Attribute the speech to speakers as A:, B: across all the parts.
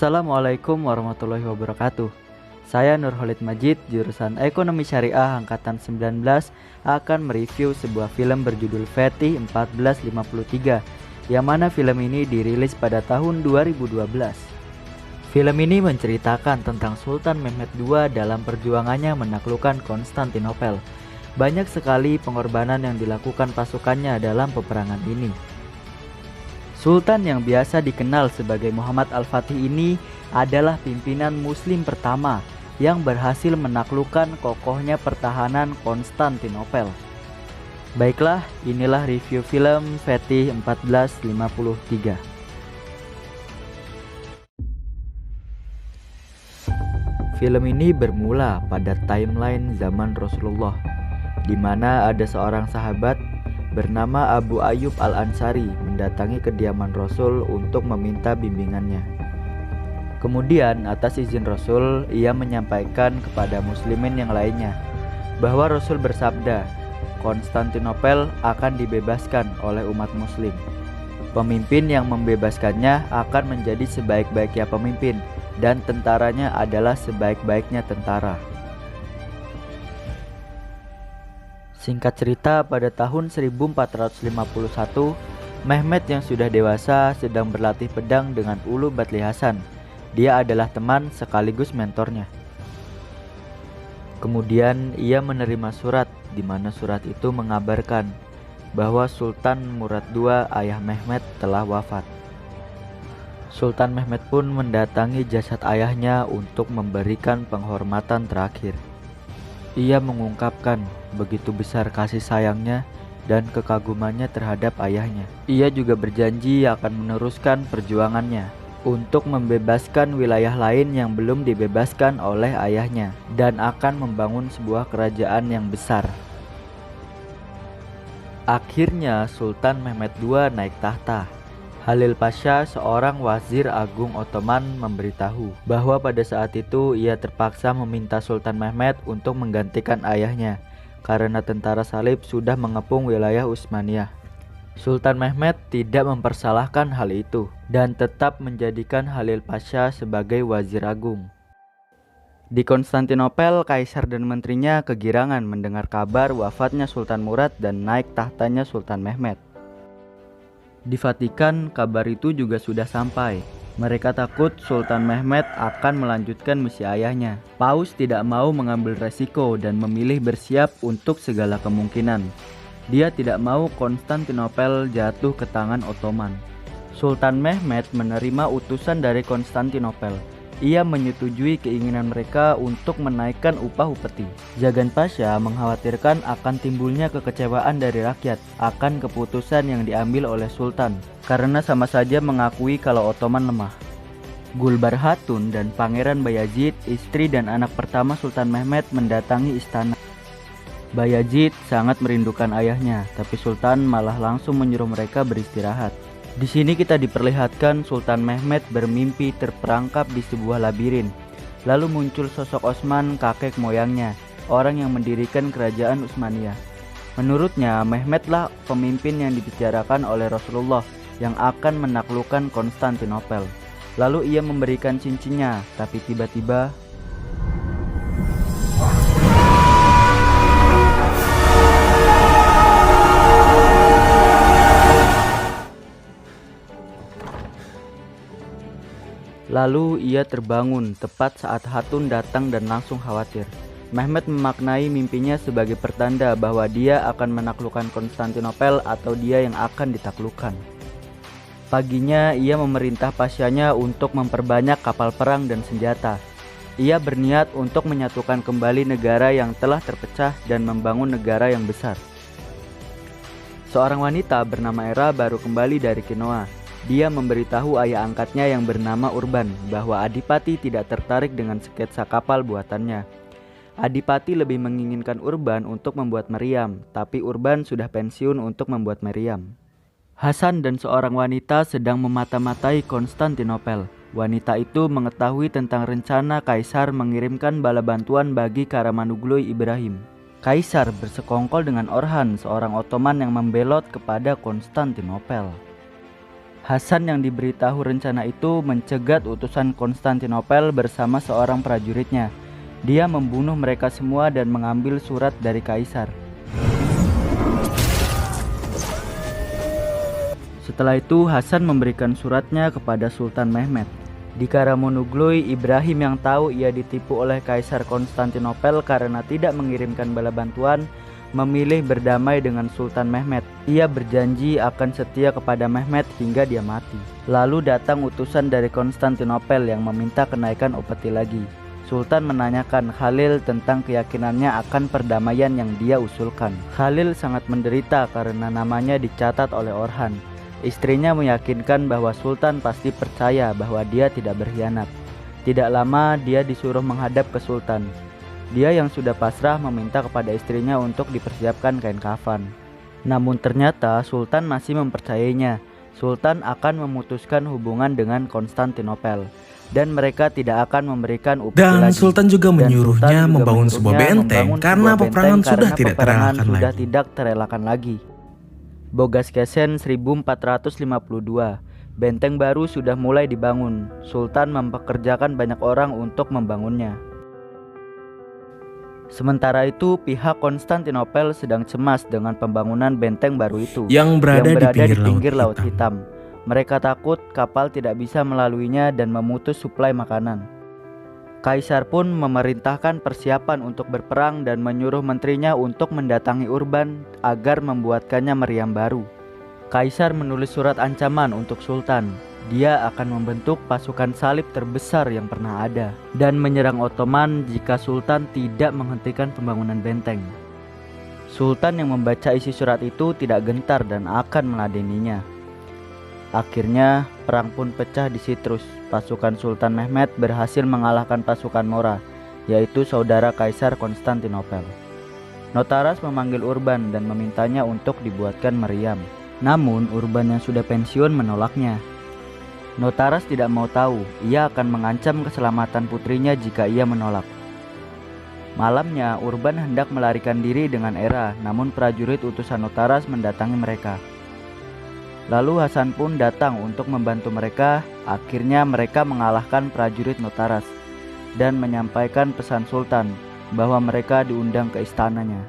A: Assalamualaikum warahmatullahi wabarakatuh. Saya Nurholis Majid, jurusan Ekonomi Syariah angkatan 19, akan mereview sebuah film berjudul Fatih 1453, yang mana film ini dirilis pada tahun 2012. Film ini menceritakan tentang Sultan Mehmed II dalam perjuangannya menaklukkan Konstantinopel. Banyak sekali pengorbanan yang dilakukan pasukannya dalam peperangan ini. Sultan yang biasa dikenal sebagai Muhammad Al-Fatih ini adalah pimpinan muslim pertama yang berhasil menaklukkan kokohnya pertahanan Konstantinopel. Baiklah, inilah review film Fatih 1453. Film ini bermula pada timeline zaman Rasulullah, di mana ada seorang sahabat bernama Abu Ayyub Al-Ansari mendatangi kediaman Rasul untuk meminta bimbingannya. Kemudian atas izin Rasul, ia menyampaikan kepada muslimin yang lainnya bahwa Rasul bersabda, Konstantinopel akan dibebaskan oleh umat muslim. Pemimpin yang membebaskannya akan menjadi sebaik-baiknya pemimpin, dan tentaranya adalah sebaik-baiknya tentara. Singkat cerita, pada tahun 1451, Mehmed yang sudah dewasa sedang berlatih pedang dengan Ulu Batli Hasan. Dia adalah teman sekaligus mentornya. Kemudian ia menerima surat, di mana surat itu mengabarkan bahwa Sultan Murad II ayah Mehmed telah wafat. Sultan Mehmed pun mendatangi jasad ayahnya untuk memberikan penghormatan terakhir. Ia mengungkapkan begitu besar kasih sayangnya dan kekagumannya terhadap ayahnya. Ia juga berjanji akan meneruskan perjuangannya untuk membebaskan wilayah lain yang belum dibebaskan oleh ayahnya dan akan membangun sebuah kerajaan yang besar. Akhirnya Sultan Mehmed II naik tahta. Halil Pasha, seorang wazir agung Ottoman, memberitahu bahwa pada saat itu ia terpaksa meminta Sultan Mehmed untuk menggantikan ayahnya karena tentara salib sudah mengepung wilayah Utsmaniyah. Sultan Mehmed tidak mempersalahkan hal itu dan tetap menjadikan Halil Pasha sebagai wazir agung. Di Konstantinopel, kaisar dan menterinya kegirangan mendengar kabar wafatnya Sultan Murad dan naik tahtanya Sultan Mehmed. Di Vatikan, kabar itu juga sudah sampai. Mereka takut Sultan Mehmed akan melanjutkan misi ayahnya. Paus tidak mau mengambil resiko dan memilih bersiap untuk segala kemungkinan. Dia tidak mau Konstantinopel jatuh ke tangan Ottoman. Sultan Mehmed menerima utusan dari Konstantinopel. Ia menyetujui keinginan mereka untuk menaikkan upah upeti. Jagan Pasha mengkhawatirkan akan timbulnya kekecewaan dari rakyat akan keputusan yang diambil oleh Sultan, karena sama saja mengakui kalau Ottoman lemah. Gulbar Hatun dan Pangeran Bayazid, istri dan anak pertama Sultan Mehmed, mendatangi istana. Bayazid sangat merindukan ayahnya, tapi Sultan malah langsung menyuruh mereka beristirahat. Di sini kita diperlihatkan Sultan Mehmed bermimpi terperangkap di sebuah labirin. Lalu muncul sosok Osman, kakek moyangnya, orang yang mendirikan kerajaan Utsmaniyah. Menurutnya, Mehmedlah pemimpin yang dibicarakan oleh Rasulullah yang akan menaklukkan Konstantinopel. Lalu ia memberikan cincinnya, tapi tiba-tiba ia terbangun tepat saat Hatun datang dan langsung khawatir. Mehmed memaknai mimpinya sebagai pertanda bahwa dia akan menaklukkan Konstantinopel atau dia yang akan ditaklukkan. Paginya ia memerintah pasyanya untuk memperbanyak kapal perang dan senjata. Ia berniat untuk menyatukan kembali negara yang telah terpecah dan membangun negara yang besar. Seorang wanita bernama Era baru kembali dari Kinoa. Dia memberitahu ayah angkatnya yang bernama Urban bahwa Adipati tidak tertarik dengan sketsa kapal buatannya. Adipati lebih menginginkan Urban untuk membuat meriam, tapi Urban sudah pensiun untuk membuat meriam. Hasan dan seorang wanita sedang memata-matai Konstantinopel. Wanita itu mengetahui tentang rencana Kaisar mengirimkan bala bantuan bagi Karamanuglu Ibrahim. Kaisar bersekongkol dengan Orhan, seorang Ottoman yang membelot kepada Konstantinopel. Hasan yang diberitahu rencana itu mencegat utusan Konstantinopel bersama seorang prajuritnya. Dia membunuh mereka semua dan mengambil surat dari kaisar. Setelah itu Hasan memberikan suratnya kepada Sultan Mehmed. Di Karamanuglu, Ibrahim yang tahu ia ditipu oleh Kaisar Konstantinopel karena tidak mengirimkan bala bantuan, memilih berdamai dengan Sultan Mehmed. Ia berjanji akan setia kepada Mehmed hingga dia mati. Lalu datang utusan dari Konstantinopel yang meminta kenaikan upeti lagi. Sultan menanyakan Khalil tentang keyakinannya akan perdamaian yang dia usulkan. Khalil sangat menderita karena namanya dicatat oleh Orhan. Istrinya meyakinkan bahwa Sultan pasti percaya bahwa dia tidak berkhianat. Tidak lama dia disuruh menghadap ke Sultan. Dia yang sudah pasrah meminta kepada istrinya untuk dipersiapkan kain kafan. Namun ternyata Sultan masih mempercayainya. Sultan akan memutuskan hubungan dengan Konstantinopel dan mereka tidak akan memberikan upeti
B: Dan
A: lagi.
B: Sultan juga menyuruhnya membangun sebuah benteng karena peperangan sudah tidak terelakkan lagi. Bogaskesen 1452, benteng baru sudah mulai dibangun. Sultan mempekerjakan banyak orang untuk membangunnya. Sementara itu, pihak Konstantinopel sedang cemas dengan pembangunan benteng baru itu yang berada di pinggir Laut
A: Hitam. Mereka takut kapal tidak bisa melaluinya dan memutus suplai makanan. Kaisar pun memerintahkan persiapan untuk berperang dan menyuruh menterinya untuk mendatangi Urban agar membuatkannya meriam baru. Kaisar menulis surat ancaman untuk Sultan. Dia akan membentuk pasukan salib terbesar yang pernah ada dan menyerang Ottoman jika Sultan tidak menghentikan pembangunan benteng. Sultan yang membaca isi surat itu tidak gentar dan akan meladeninya. Akhirnya perang pun pecah di Sitrus. Pasukan Sultan Mehmed berhasil mengalahkan pasukan Mora, yaitu saudara Kaisar Konstantinopel. Notaras memanggil Urban dan memintanya untuk dibuatkan meriam. Namun Urban yang sudah pensiun menolaknya. Notaras tidak mau tahu, ia akan mengancam keselamatan putrinya jika ia menolak. Malamnya Urban hendak melarikan diri dengan Era, namun prajurit utusan Notaras mendatangi mereka. Lalu Hasan pun datang untuk membantu mereka. Akhirnya mereka mengalahkan prajurit Notaras dan menyampaikan pesan Sultan bahwa mereka diundang ke istananya.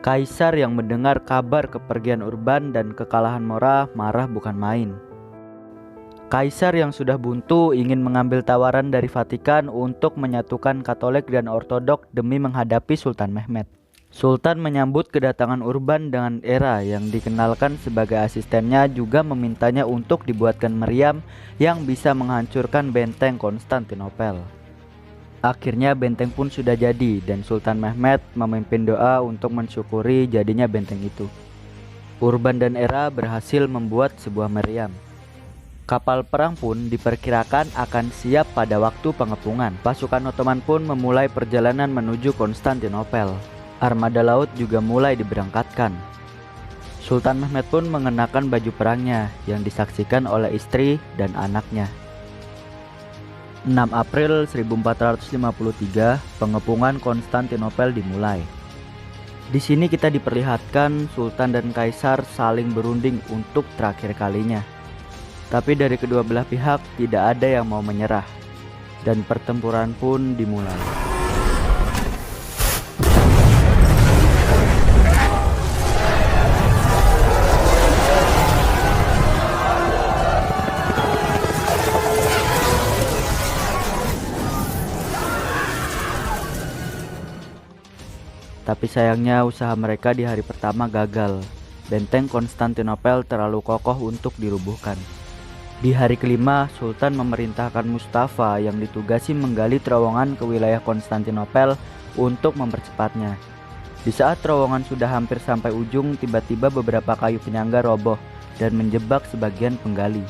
A: Kaisar yang mendengar kabar kepergian Urban dan kekalahan Mora marah bukan main. Kaisar yang sudah buntu ingin mengambil tawaran dari Vatikan untuk menyatukan Katolik dan Ortodok demi menghadapi Sultan Mehmed. Sultan menyambut kedatangan Urban dengan Era yang dikenalkan sebagai asistennya, juga memintanya untuk dibuatkan meriam yang bisa menghancurkan benteng Konstantinopel. Akhirnya benteng pun sudah jadi dan Sultan Mehmed memimpin doa untuk mensyukuri jadinya benteng itu. Urban dan Era berhasil membuat sebuah meriam. Kapal perang pun diperkirakan akan siap pada waktu pengepungan. Pasukan Ottoman pun memulai perjalanan menuju Konstantinopel. Armada laut juga mulai diberangkatkan. Sultan Mehmed pun mengenakan baju perangnya yang disaksikan oleh istri dan anaknya. 6 April 1453, pengepungan Konstantinopel dimulai. Di sini kita diperlihatkan Sultan dan Kaisar saling berunding untuk terakhir kalinya. Tapi dari kedua belah pihak tidak ada yang mau menyerah dan pertempuran pun dimulai. Tapi sayangnya usaha mereka di hari pertama gagal. Benteng Konstantinopel terlalu kokoh untuk dirubuhkan. Di hari kelima, Sultan memerintahkan Mustafa yang ditugasi menggali terowongan ke wilayah Konstantinopel untuk mempercepatnya. Di saat terowongan sudah hampir sampai ujung, tiba-tiba beberapa kayu penyangga roboh dan menjebak sebagian penggali.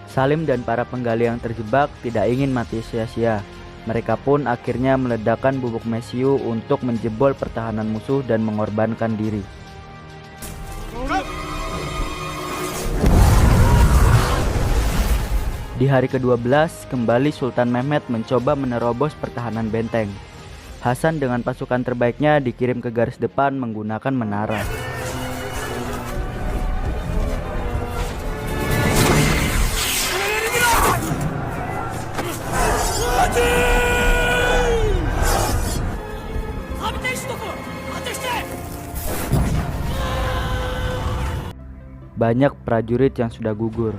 A: Salim dan para penggali yang terjebak tidak ingin mati sia-sia. Mereka pun akhirnya meledakkan bubuk mesiu untuk menjebol pertahanan musuh dan mengorbankan diri. Di hari ke-12, kembali Sultan Mehmed mencoba menerobos pertahanan benteng. Hasan dengan pasukan terbaiknya dikirim ke garis depan menggunakan menara.
B: Banyak prajurit yang sudah gugur,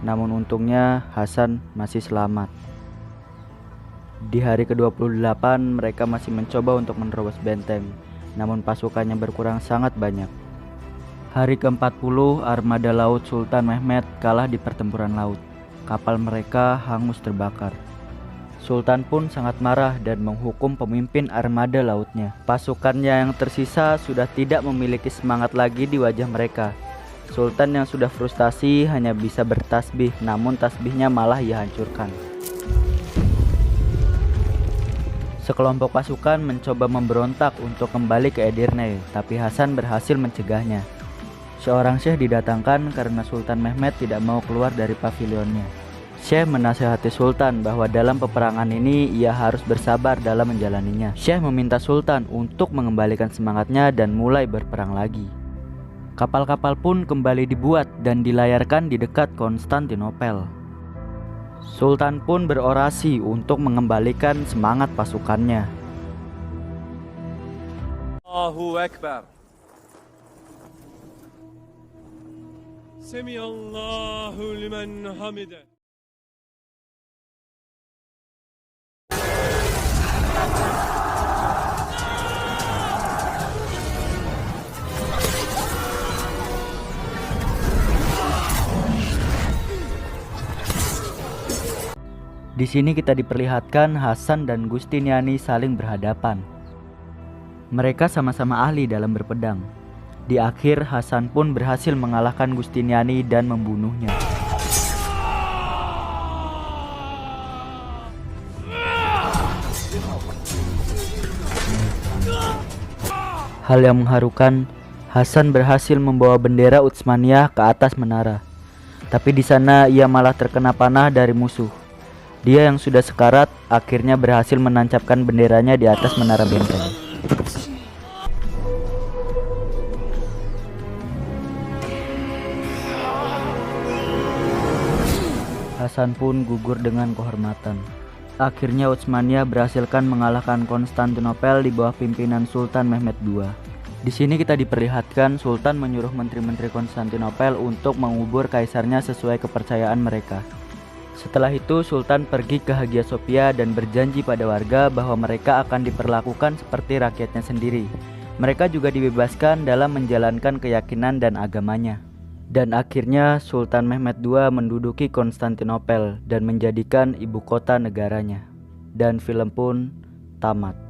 B: namun untungnya Hasan masih selamat. Di hari ke-28 mereka masih mencoba untuk menerobos benteng, namun pasukannya berkurang sangat banyak. Hari ke-40 armada laut Sultan Mehmed kalah di pertempuran laut. Kapal mereka hangus terbakar. Sultan pun sangat marah dan menghukum pemimpin armada lautnya. Pasukannya yang tersisa sudah tidak memiliki semangat lagi di wajah mereka. Sultan yang sudah frustasi hanya bisa bertasbih, namun tasbihnya malah ia hancurkan. Sekelompok pasukan mencoba memberontak untuk kembali ke Edirne, tapi Hasan berhasil mencegahnya. Seorang syekh didatangkan karena Sultan Mehmed tidak mau keluar dari pavilionnya. Syekh menasihati Sultan bahwa dalam peperangan ini ia harus bersabar dalam menjalaninya. Syekh meminta Sultan untuk mengembalikan semangatnya dan mulai berperang lagi. Kapal-kapal pun kembali dibuat dan dilayarkan di dekat Konstantinopel. Sultan pun berorasi untuk mengembalikan semangat pasukannya.
C: Allahu Ekber. Semiyallahu limen hamide.
B: Di sini kita diperlihatkan Hasan dan Giustiniani saling berhadapan. Mereka sama-sama ahli dalam berpedang. Di akhir Hasan pun berhasil mengalahkan Giustiniani dan membunuhnya. Hal yang mengharukan, Hasan berhasil membawa bendera Utsmaniyah ke atas menara. Tapi di sana ia malah terkena panah dari musuh. Dia yang sudah sekarat akhirnya berhasil menancapkan benderanya di atas menara benteng. Hasan pun gugur dengan kehormatan. Akhirnya Utsmaniyah berhasilkan mengalahkan Konstantinopel di bawah pimpinan Sultan Mehmed II. Di sini kita diperlihatkan Sultan menyuruh menteri-menteri Konstantinopel untuk mengubur kaisarnya sesuai kepercayaan mereka. Setelah itu Sultan pergi ke Hagia Sophia dan berjanji pada warga bahwa mereka akan diperlakukan seperti rakyatnya sendiri. Mereka juga dibebaskan dalam menjalankan keyakinan dan agamanya. Dan akhirnya Sultan Mehmed II menduduki Konstantinopel dan menjadikan ibu kota negaranya. Dan film pun tamat.